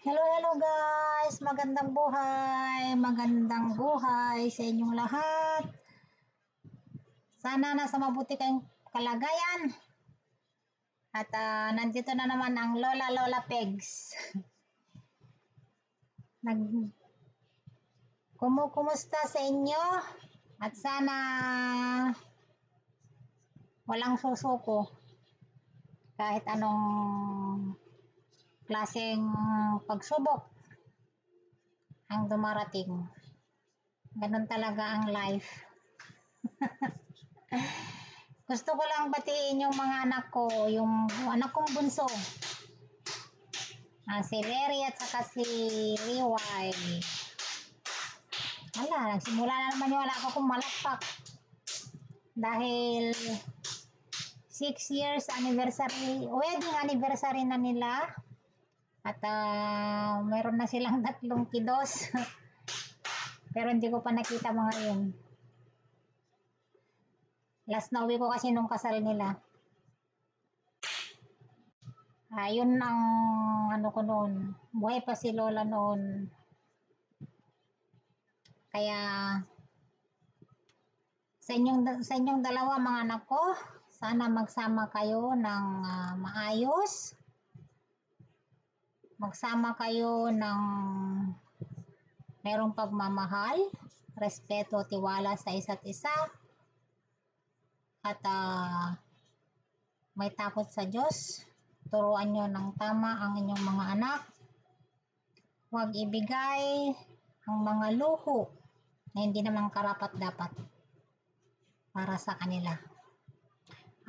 Hello, hello guys! Magandang buhay sa inyong lahat. Sana nasa mabuti kayong kalagayan. At nandito na naman ang Lola Pegs. Kumusta sa inyo? At sana walang susuko. Kahit anong klaseng pagsubok ang dumarating. Ganun talaga ang life. Gusto ko lang batiin yung mga anak ko, yung anak kong bunso. Si Larry at saka si Riway. Nagsimula na naman yung wala ko kung malakpak. Dahil 6 years anniversary, wedding anniversary na nila. At meron na silang 3 kiddos. Pero hindi ko pa nakita mga yun. Last na uwi ko kasi nung kasal nila. Yun ang ano ko noon. Buhay pa si Lola noon. Kaya sa inyong dalawa mga anak ko, sana magsama kayo ng maayos. Magsama kayo ng merong pagmamahal, respeto, tiwala sa isa't isa. At may takot sa Diyos. Turuan nyo ng tama ang inyong mga anak. Huwag ibigay ang mga luho na hindi naman karapat-dapat para sa kanila.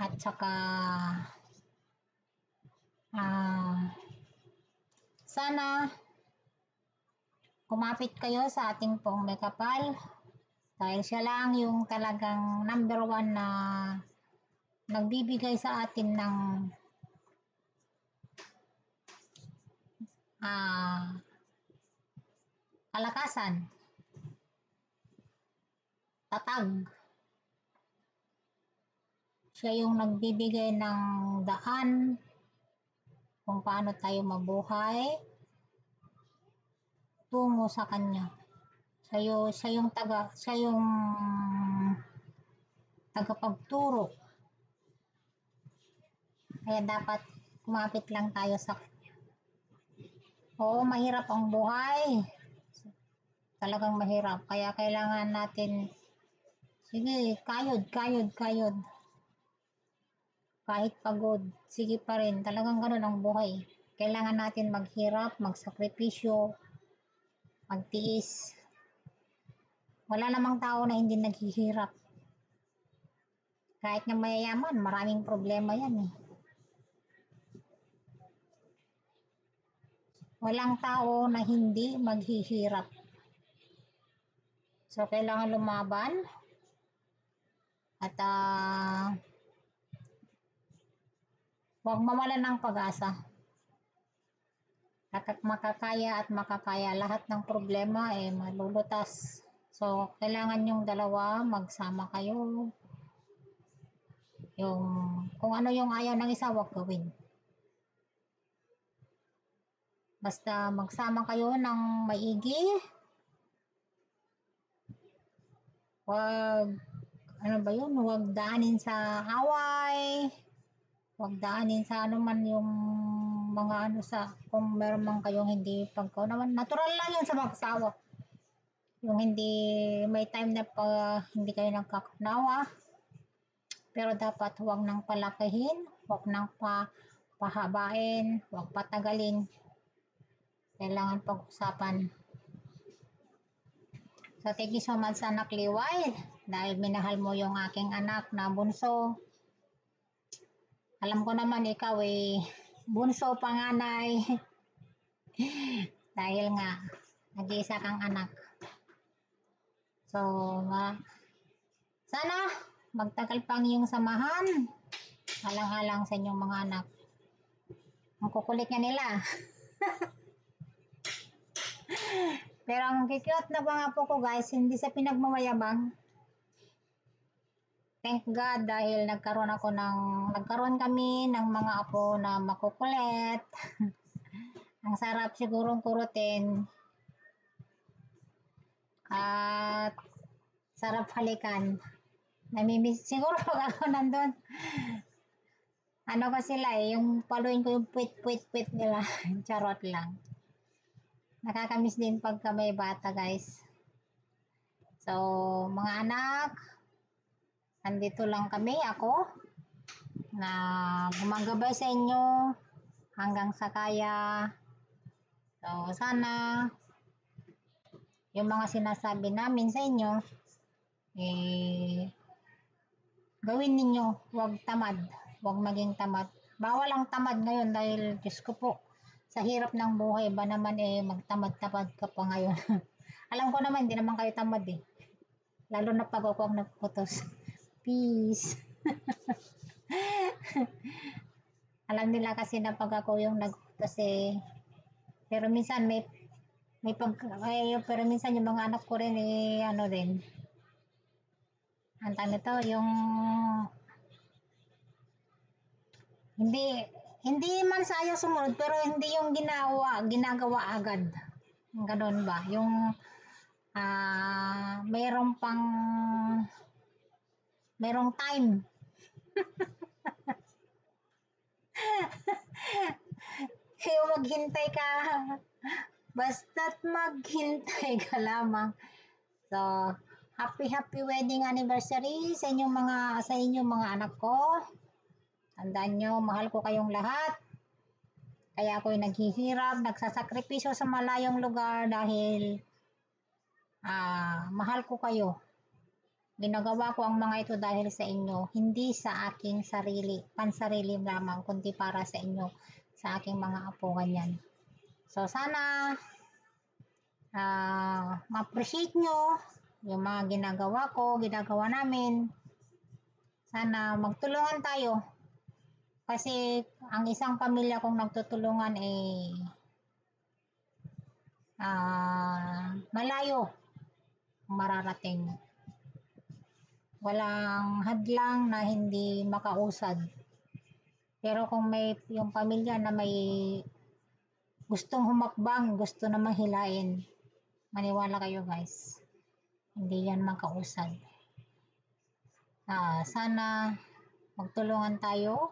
At saka sana kumapit kayo sa ating pong may kapal dahil siya lang yung talagang number 1 na nagbibigay sa atin ng kalakasan, tatag. Siya yung nagbibigay ng daan kung paano tayo mabuhay tungo sa kanya. Siya yung tagapagturo. Kaya dapat kumapit lang tayo sa kanya. Oo, mahirap ang buhay. Talagang mahirap. Kaya kailangan natin, sige, kayod. Kahit pagod, sige pa rin. Talagang ganun ang buhay. Kailangan natin maghirap, magsakripisyo, magtiis. Wala namang tao na hindi naghihirap. Kahit na mayayaman, maraming problema yan eh. Walang tao na hindi maghihirap. So, kailangan lumaban. At huwag mawalan ng pag-asa. Makakaya at makakaya. Lahat ng problema malulutas. So, kailangan yung dalawa, magsama kayo. Kung ano yung ayaw ng isa, huwag gawin. Basta magsama kayo ng maigi. Huwag daanin sa away. Huwag daanin sa yung mga kung meron man kayong hindi pagkaunawan. Natural lang yun sa mag-asawa. Yung hindi, may time na hindi kayo nagkakaunawa. Pero dapat huwag nang palakihin, huwag nang pahabain, huwag patagalin. Kailangan pag-usapan. So, thank you so much, anak Liway, dahil minahal mo yung aking anak na bunso. Alam ko naman ikaw bunso panganay. Dahil nga, nag-iisa kang anak. So, sana magtagal pang iyong samahan. Alang-alang sa inyong mga anak. Ang kukulit nga nila. Pero ang kikiot na mga po ko guys, hindi sa pinagmamayabang. Thank God dahil nagkaroon kami ng mga apo na makukulit. Ang sarap sigurong kurutin at sarap halikan. Namimiss siguro pag ako nandun. Ano ko sila yung paluin ko yung puwit-puwit-puwit nila. Charot lang. Nakakamiss din pagka may bata, guys. So, mga anak, andito lang kami, ako, na gumagabay sa inyo hanggang sa kaya. So, sana yung mga sinasabi namin sa inyo, gawin ninyo, huwag tamad, huwag maging tamad. Bawal ang tamad ngayon dahil, Diyos ko po, sa hirap ng buhay ba naman magtamad-tamad ka pa ngayon. Alam ko naman, hindi naman kayo tamad Lalo na pag ako ang nagputos. Peace. Alam nila kasi na pag ako yung nagputos pero minsan pero minsan yung mga anak ko rin ano rin. Ang nito, yung hindi man sa ayaw sumunod pero hindi yung ginagawa agad. Ganon ba? Yung merong time. Yung maghintay ka. Basta't maghintay ka lamang. So, happy wedding anniversary sa inyong mga anak ko. Tandaan nyo, mahal ko kayong lahat. Kaya ako'y naghihirap, nagsasakripisyo sa malayong lugar dahil mahal ko kayo. Ginagawa ko ang mga ito dahil sa inyo, hindi sa aking pansarili lamang, kundi para sa inyo, sa aking mga apo ganyan. So sana ma-appreciate nyo yung mga ginagawa namin. Sana magtulungan tayo. Kasi ang isang pamilya kong nagtutulungan malayo mararating. Walang hadlang na hindi makausad. Pero kung may yung pamilya na may gustong humakbang, gusto na mahilain, maniwala kayo guys, hindi yan makausad. Sana magtulungan tayo.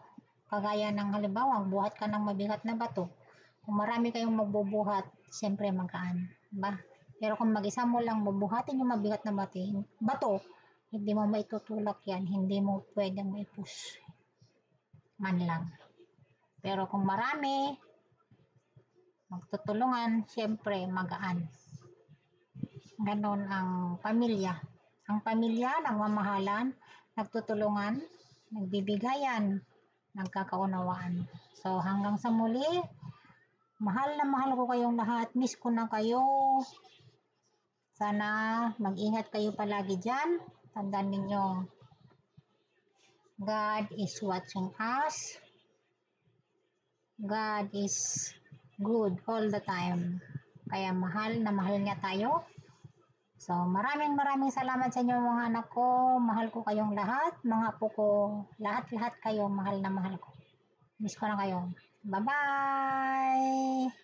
Kagaya ng halimbawa, buhat ka ng mabigat na bato. Kung marami kayong magbubuhat, siyempre magaan. Diba? Pero kung mag-isa mo lang bubuhatin yung mabigat na bato, hindi mo maitutulak yan, hindi mo pwedeng mai-push. Man lang. Pero kung marami, magtutulungan, siyempre magaan. Ganon ang pamilya. Ang pamilya, nagmamahalan, nagtutulungan, nagbibigayan, nagkakaunawaan. So hanggang sa muli, mahal na mahal ko kayong lahat. Miss ko na kayo. Sana mag-ingat kayo palagi dyan. Tandaan ninyo, God is watching us. God is good all the time. Kaya mahal na mahal niya tayo. So maraming salamat sa inyo mga anak ko. Mahal ko kayong lahat. Mga apo ko, lahat kayo mahal na mahal ko. Miss ko na kayo. Bye-bye!